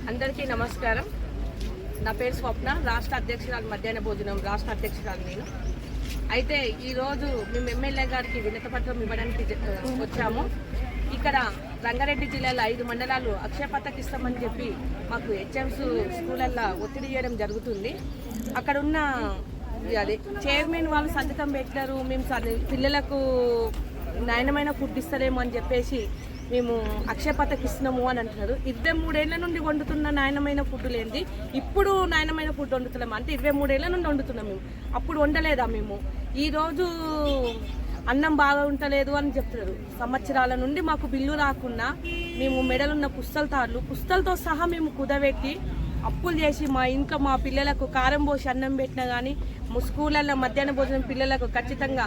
అందరికీ నమస్కారం. నా పేరు స్వప్న, రాష్ట్ర అధ్యక్షురాలు మధ్యాహ్న భోజనం రాష్ట్ర అధ్యక్షురాలు నేను. అయితే ఈరోజు మేము ఎమ్మెల్యే గారికి వినతిపత్రం ఇవ్వడానికి వచ్చాము. ఇక్కడ రంగారెడ్డి జిల్లాలో 5 మండలాలు అక్షయ పథకం ఇస్తామని చెప్పి మాకు హెచ్ఎంస్ స్కూళ్ళల్లో ఒత్తిడి చేయడం జరుగుతుంది. అక్కడ ఉన్న అదే చైర్మన్ వాళ్ళు సంతకం పెట్టారు, మేము పిల్లలకు నాణ్యమైన ఫుడ్ ఇస్తారేమో అని చెప్పేసి మేము అక్షయ పథకం ఇస్తున్నాము అని అంటున్నారు. 23 ఏళ్ల నుండి వండుతున్న నాణ్యమైన ఫుడ్ లేనిది ఇప్పుడు నాణ్యమైన ఫుడ్ వండుతున్నాము. అంటే 23 ఏళ్ల నుండి వండుతున్నాం మేము. అప్పుడు వండలేదా మేము? ఈరోజు అన్నం బాగా ఉండలేదు అని చెప్తున్నారు. సంవత్సరాల నుండి మాకు బిల్లు రాకుండా మేము మెడలున్న పుస్తలతో సహా మేము కుదబెట్టి అప్పులు చేసి మా ఇంట్లో మా పిల్లలకు కారం పోసి అన్నం పెట్టినా కానీ స్కూళ్ళల్లో మధ్యాహ్న భోజనం పిల్లలకు ఖచ్చితంగా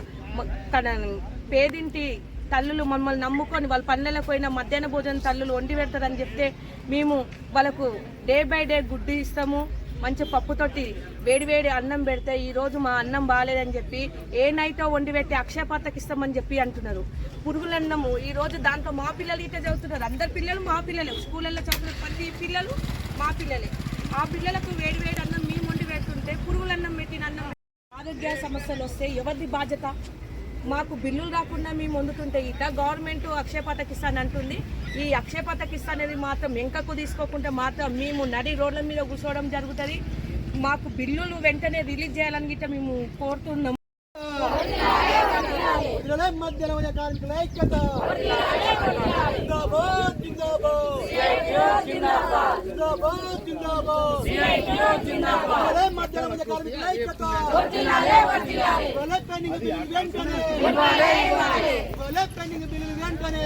పేదింటి తల్లులు మమ్మల్ని నమ్ముకొని వాళ్ళ పల్లెలకు పోయిన మధ్యాహ్న భోజనం తల్లులు వండి పెడతారని చెప్తే మేము వాళ్ళకు డే బై డే గుడ్డు ఇస్తాము, మంచి పప్పుతోటి వేడివేడి అన్నం పెడితే ఈరోజు మా అన్నం బాగాలేదని చెప్పి ఏ నైటో వండి పెట్టి అక్షయ పథకం ఇస్తామని చెప్పి అంటున్నారు. పురుగులన్నము ఈరోజు దాంట్లో మా పిల్లలు ఇట్లా చదువుతున్నారు. అందరు పిల్లలు మా పిల్లలే, స్కూళ్ళల్లో చదువుతున్న ప్రతి పిల్లలు మా పిల్లలే. ఆ పిల్లలకు వేడివేడి అన్నం మేము వండి పెడుతుంటే పురుగులన్నం పెట్టిన అన్నం. ఆరోగ్య సమస్యలు వస్తే ఎవరిది బాధ్యత? మాకు బిల్లులు రాకుండా మేము వండుతుంటే ఇట్లా గవర్నమెంట్ అక్షయ పథకం ఇస్తానంటుంది. ఈ అక్షయ పథకం ఇస్తానేది మాత్రం ఎంకకు తీసుకోకుండా మాత్రం మేము నడి రోడ్ల మీద కూర్చోవడం జరుగుతుంది. మాకు బిల్లులు వెంటనే రిలీజ్ చేయాలని గిట్ట మేము కోరుతున్నాము. పెండింగ్ బిల్లులు వెంటనే